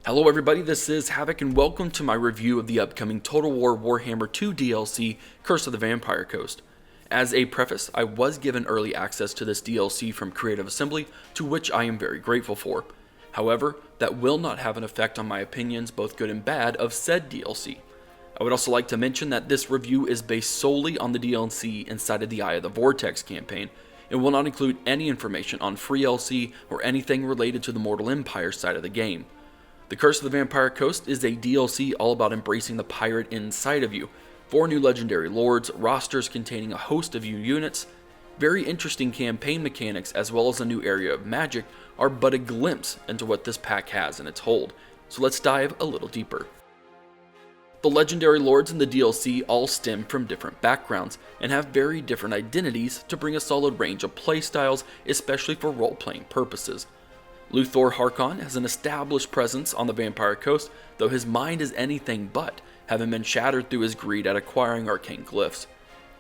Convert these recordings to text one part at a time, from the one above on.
Hello everybody, this is Havoc and welcome to my review of the upcoming Total War Warhammer 2 DLC, Curse of the Vampire Coast. As a preface, I was given early access to this DLC from Creative Assembly, to which I am very grateful for. However, that will not have an effect on my opinions, both good and bad, of said DLC. I would also like to mention that this review is based solely on the DLC inside of the Eye of the Vortex campaign, and will not include any information on Free LC or anything related to the Mortal Empire side of the game. The Curse of the Vampire Coast is a DLC all about embracing the pirate inside of you. 4 new legendary lords, rosters containing a host of new units, very interesting campaign mechanics, as well as a new area of magic are but a glimpse into what this pack has in its hold. So let's dive a little deeper. The legendary lords in the DLC all stem from different backgrounds and have very different identities to bring a solid range of playstyles, especially for role-playing purposes. Luthor Harkon has an established presence on the Vampire Coast, though his mind is anything but, having been shattered through his greed at acquiring arcane glyphs.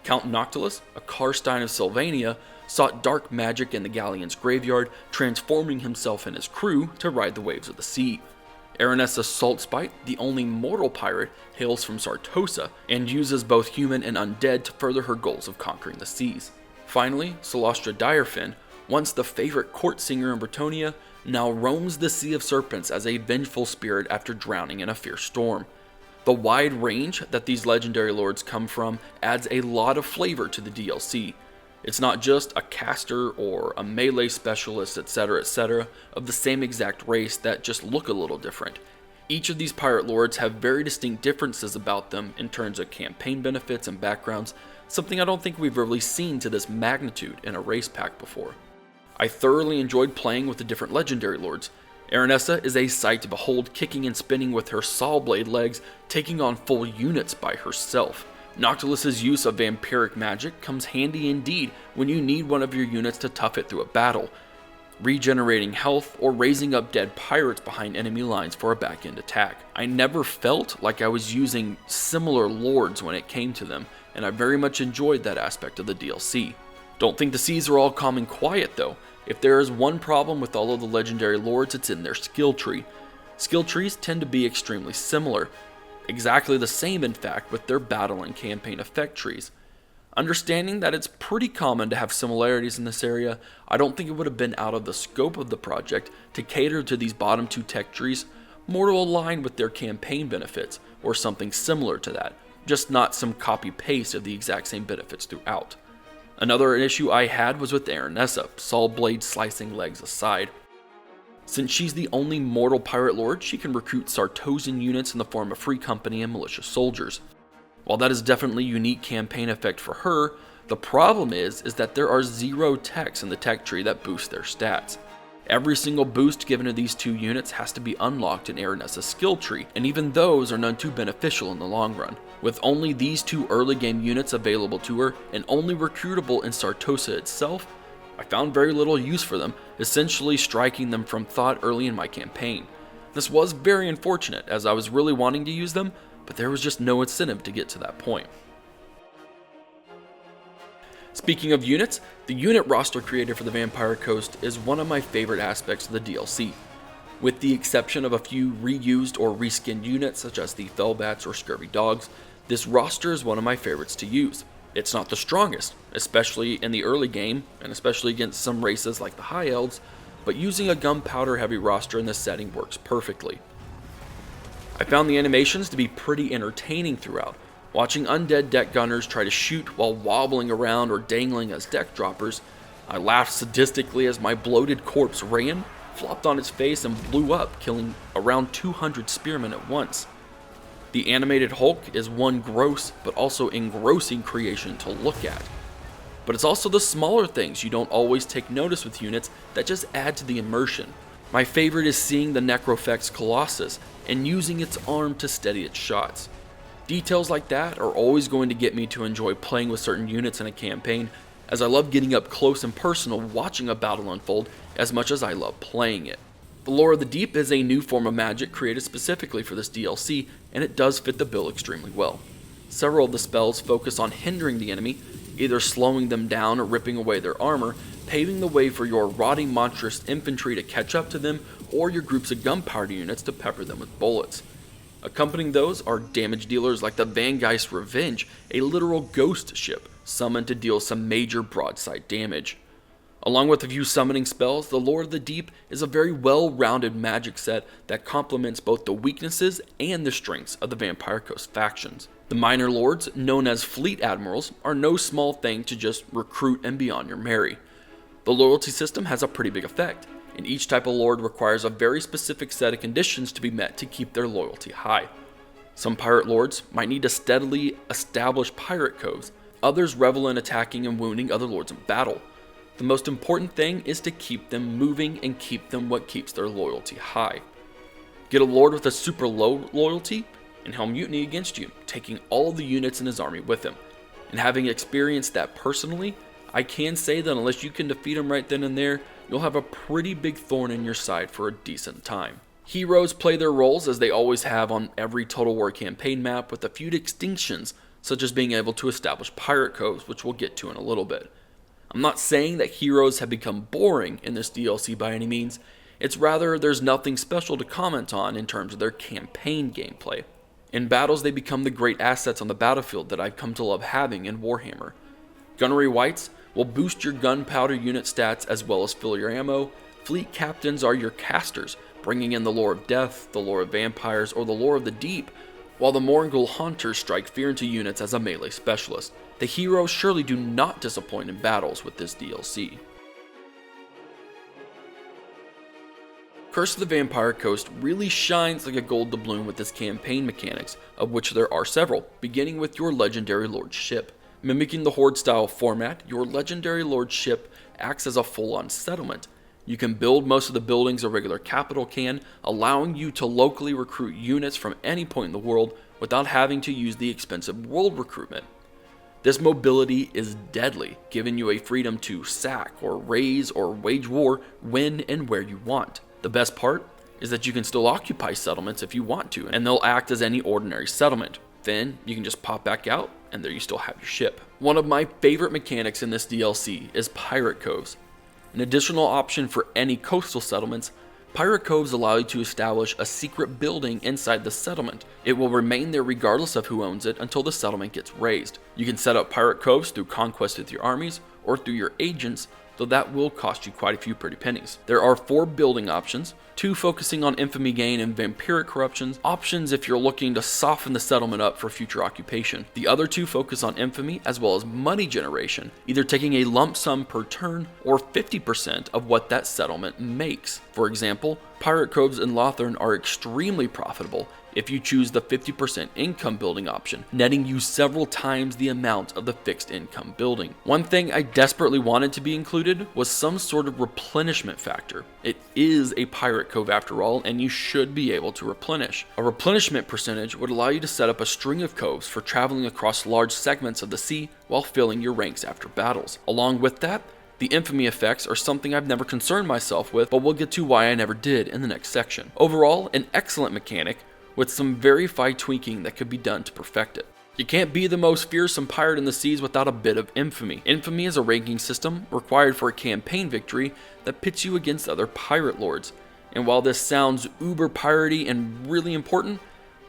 Count Noctilus, a Karstein of Sylvania, sought dark magic in the Galleon's graveyard, transforming himself and his crew to ride the waves of the sea. Aranessa Saltspite, the only mortal pirate, hails from Sartosa and uses both human and undead to further her goals of conquering the seas. Finally, Celostra Direfin, once the favorite court singer in Bretonnia, now roams the Sea of Serpents as a vengeful spirit after drowning in a fierce storm. The wide range that these legendary lords come from adds a lot of flavor to the DLC. It's not just a caster or a melee specialist, etc., of the same exact race that just look a little different. Each of these pirate lords have very distinct differences about them in terms of campaign benefits and backgrounds, something I don't think we've really seen to this magnitude in a race pack before. I thoroughly enjoyed playing with the different legendary lords. Aranessa is a sight to behold, kicking and spinning with her saw blade legs, taking on full units by herself. Noctilus's use of vampiric magic comes handy indeed when you need one of your units to tough it through a battle, regenerating health or raising up dead pirates behind enemy lines for a back-end attack. I never felt like I was using similar lords when it came to them, and I very much enjoyed that aspect of the DLC. Don't think the seas are all calm and quiet though. If there is one problem with all of the legendary lords, it's in their skill tree. Skill trees tend to be extremely similar. Exactly the same in fact with their battle and campaign effect trees. Understanding that it's pretty common to have similarities in this area, I don't think it would have been out of the scope of the project to cater to these bottom 2 tech trees more to align with their campaign benefits or something similar to that, just not some copy paste of the exact same benefits throughout. Another issue I had was with Aranessa, saw blade slicing legs aside. Since she's the only mortal pirate lord, she can recruit Sartosian units in the form of free company and militia soldiers. While that is definitely a unique campaign effect for her, the problem is that there are 0 techs in the tech tree that boost their stats. Every single boost given to these 2 units has to be unlocked in Aranessa's skill tree, and even those are none too beneficial in the long run. With only these 2 early game units available to her, and only recruitable in Sartosa itself, I found very little use for them, essentially striking them from thought early in my campaign. This was very unfortunate, as I was really wanting to use them, but there was just no incentive to get to that point. Speaking of units, the unit roster created for the Vampire Coast is one of my favorite aspects of the DLC. With the exception of a few reused or reskinned units such as the Fellbats or Scurvy Dogs, this roster is one of my favorites to use. It's not the strongest, especially in the early game, and especially against some races like the High Elves, but using a gunpowder heavy roster in this setting works perfectly. I found the animations to be pretty entertaining throughout. Watching undead deck gunners try to shoot while wobbling around or dangling as deck droppers, I laughed sadistically as my bloated corpse ran, flopped on its face, and blew up, killing around 200 spearmen at once. The animated Hulk is one gross but also engrossing creation to look at. But it's also the smaller things you don't always take notice with units that just add to the immersion. My favorite is seeing the Necrofex Colossus and using its arm to steady its shots. Details like that are always going to get me to enjoy playing with certain units in a campaign, as I love getting up close and personal watching a battle unfold as much as I love playing it. The Lore of the Deep is a new form of magic created specifically for this DLC, and it does fit the bill extremely well. Several of the spells focus on hindering the enemy, either slowing them down or ripping away their armor, paving the way for your rotting monstrous infantry to catch up to them or your groups of gunpowder units to pepper them with bullets. Accompanying those are damage dealers like the Vangeist Revenge, a literal ghost ship summoned to deal some major broadside damage. Along with a few summoning spells, the Lord of the Deep is a very well-rounded magic set that complements both the weaknesses and the strengths of the Vampire Coast factions. The minor lords, known as fleet admirals, are no small thing to just recruit and be on your merry. The loyalty system has a pretty big effect, and each type of lord requires a very specific set of conditions to be met to keep their loyalty high. Some pirate lords might need to steadily establish pirate coves, others revel in attacking and wounding other lords in battle. The most important thing is to keep them moving and keep them what keeps their loyalty high. Get a lord with a super low loyalty, and he'll mutiny against you, taking all the units in his army with him. And having experienced that personally, I can say that unless you can defeat him right then and there, you'll have a pretty big thorn in your side for a decent time. Heroes play their roles as they always have on every Total War campaign map, with a few distinctions, such as being able to establish pirate coves, which we'll get to in a little bit. I'm not saying that heroes have become boring in this DLC by any means, it's rather there's nothing special to comment on in terms of their campaign gameplay. In battles, they become the great assets on the battlefield that I've come to love having in Warhammer. Gunnery Wights will boost your gunpowder unit stats as well as fill your ammo. Fleet Captains are your casters, bringing in the lore of death, the lore of vampires, or the lore of the deep, while the Morgul Hunters strike fear into units as a melee specialist. The heroes surely do not disappoint in battles with this DLC. Curse of the Vampire Coast really shines like a gold doubloon with its campaign mechanics, of which there are several, beginning with your Legendary Lord ship. Mimicking the Horde style format, your Legendary Lord ship acts as a full-on settlement. You can build most of the buildings a regular capital can, allowing you to locally recruit units from any point in the world without having to use the expensive world recruitment. This mobility is deadly, giving you a freedom to sack or raise or wage war when and where you want. The best part is that you can still occupy settlements if you want to, and they'll act as any ordinary settlement. Then you can just pop back out, and there you still have your ship. One of my favorite mechanics in this DLC is Pirate Coves. An additional option for any coastal settlements, Pirate Coves allow you to establish a secret building inside the settlement. It will remain there regardless of who owns it until the settlement gets raised. You can set up Pirate Coves through conquest with your armies or through your agents, though that will cost you quite a few pretty pennies. There are 4 building options, 2 focusing on infamy gain and vampiric corruptions, options if you're looking to soften the settlement up for future occupation. The other 2 focus on infamy as well as money generation, either taking a lump sum per turn or 50% of what that settlement makes. For example, Pirate Coves in Lothern are extremely profitable if you choose the 50% income building option, netting you several times the amount of the fixed income building. One thing I desperately wanted to be included was some sort of replenishment factor. It is a pirate cove after all, and you should be able to replenish. A replenishment percentage would allow you to set up a string of coves for traveling across large segments of the sea while filling your ranks after battles. Along with that, the infamy effects are something I've never concerned myself with, but we'll get to why I never did in the next section. Overall, an excellent mechanic, with some very fine tweaking that could be done to perfect it. You can't be the most fearsome pirate in the seas without a bit of infamy. Infamy is a ranking system required for a campaign victory that pits you against other pirate lords. And while this sounds uber piratey and really important,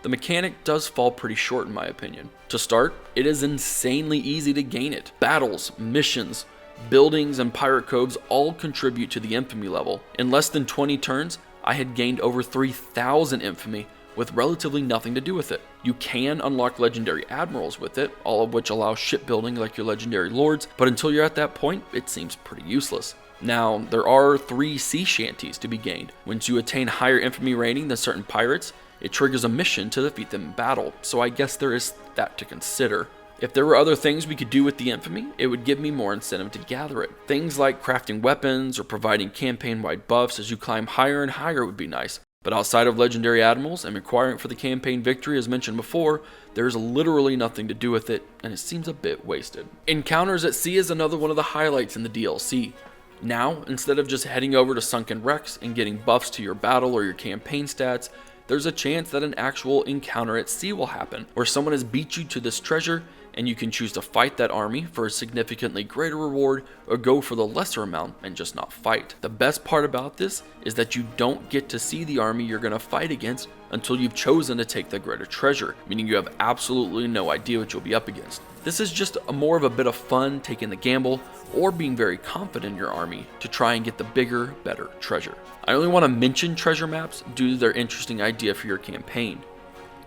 the mechanic does fall pretty short in my opinion. To start, it is insanely easy to gain it. Battles, missions, buildings, and pirate coves all contribute to the infamy level. In less than 20 turns, I had gained over 3,000 infamy with relatively nothing to do with it. You can unlock legendary admirals with it, all of which allow shipbuilding like your legendary lords, but until you're at that point, it seems pretty useless. Now, there are 3 sea shanties to be gained. Once you attain higher infamy rating than certain pirates, it triggers a mission to defeat them in battle, so I guess there is that to consider. If there were other things we could do with the infamy, it would give me more incentive to gather it. Things like crafting weapons or providing campaign-wide buffs as you climb higher and higher would be nice. But outside of legendary admirals and requiring it for the campaign victory as mentioned before, there's literally nothing to do with it, and it seems a bit wasted. Encounters at sea is another one of the highlights in the DLC. Now, instead of just heading over to sunken wrecks and getting buffs to your battle or your campaign stats, there's a chance that an actual encounter at sea will happen, where someone has beat you to this treasure and you can choose to fight that army for a significantly greater reward or go for the lesser amount and just not fight. The best part about this is that you don't get to see the army you're going to fight against until you've chosen to take the greater treasure, meaning you have absolutely no idea what you'll be up against. This is just more of a bit of fun taking the gamble or being very confident in your army to try and get the bigger, better treasure. I only want to mention treasure maps due to their interesting idea for your campaign.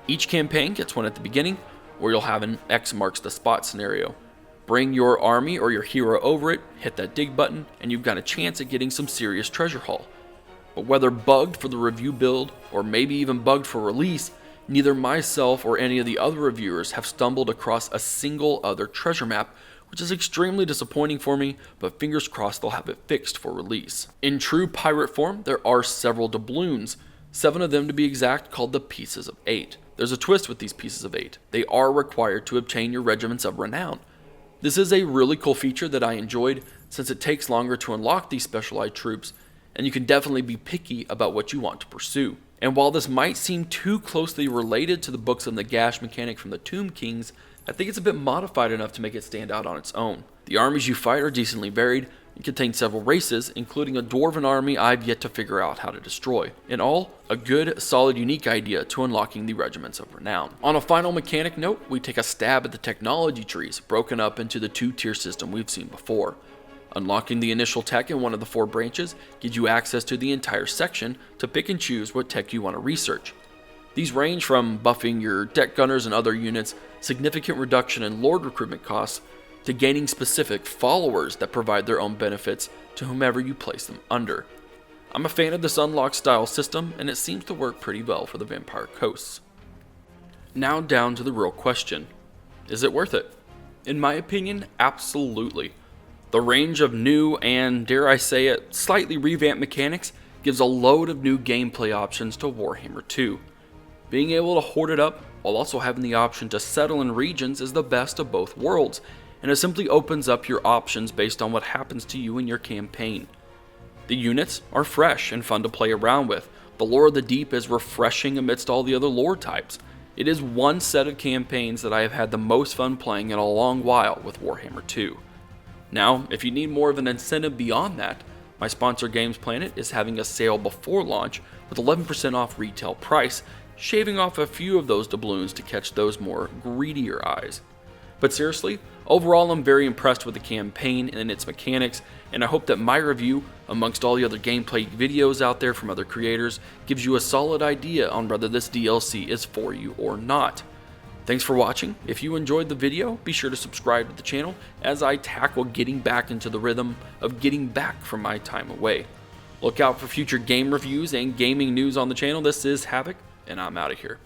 Each campaign gets one at the beginning, where you'll have an X marks the spot scenario. Bring your army or your hero over it, hit that dig button, and you've got a chance at getting some serious treasure haul. But whether bugged for the review build, or maybe even bugged for release, neither myself or any of the other reviewers have stumbled across a single other treasure map, which is extremely disappointing for me, but fingers crossed they'll have it fixed for release. In true pirate form, there are several doubloons, 7 of them to be exact, called the Pieces of 8. There's a twist with these Pieces of 8. They are required to obtain your Regiments of Renown. This is a really cool feature that I enjoyed, since it takes longer to unlock these specialized troops, and you can definitely be picky about what you want to pursue. And while this might seem too closely related to the Books of Nagash mechanic from the Tomb Kings, I think it's a bit modified enough to make it stand out on its own. The armies you fight are decently varied and contain several races, including a dwarven army I've yet to figure out how to destroy. In all, a good, solid, unique idea to unlocking the Regiments of Renown. On a final mechanic note, we take a stab at the technology trees, broken up into the 2-tier system we've seen before. Unlocking the initial tech in one of the 4 branches gives you access to the entire section to pick and choose what tech you want to research. These range from buffing your deck gunners and other units, significant reduction in lord recruitment costs, to gaining specific followers that provide their own benefits to whomever you place them under. I'm a fan of this unlock style system, and it seems to work pretty well for the Vampire Coasts. Now down to the real question. Is it worth it? In my opinion, absolutely. The range of new and, dare I say it, slightly revamped mechanics gives a load of new gameplay options to Warhammer 2. Being able to hoard it up while also having the option to settle in regions is the best of both worlds, and it simply opens up your options based on what happens to you in your campaign. The units are fresh and fun to play around with. The lore of the deep is refreshing amidst all the other lore types. It is one set of campaigns that I have had the most fun playing in a long while with Warhammer 2. Now, if you need more of an incentive beyond that, my sponsor Games Planet is having a sale before launch with 11% off retail price, shaving off a few of those doubloons to catch those more greedier eyes. But seriously, overall I'm very impressed with the campaign and its mechanics, and I hope that my review, amongst all the other gameplay videos out there from other creators, gives you a solid idea on whether this DLC is for you or not. Thanks for watching. If you enjoyed the video, be sure to subscribe to the channel as I tackle getting back into the rhythm of getting back from my time away. Look out for future game reviews and gaming news on the channel. This is Havoc, and I'm out of here.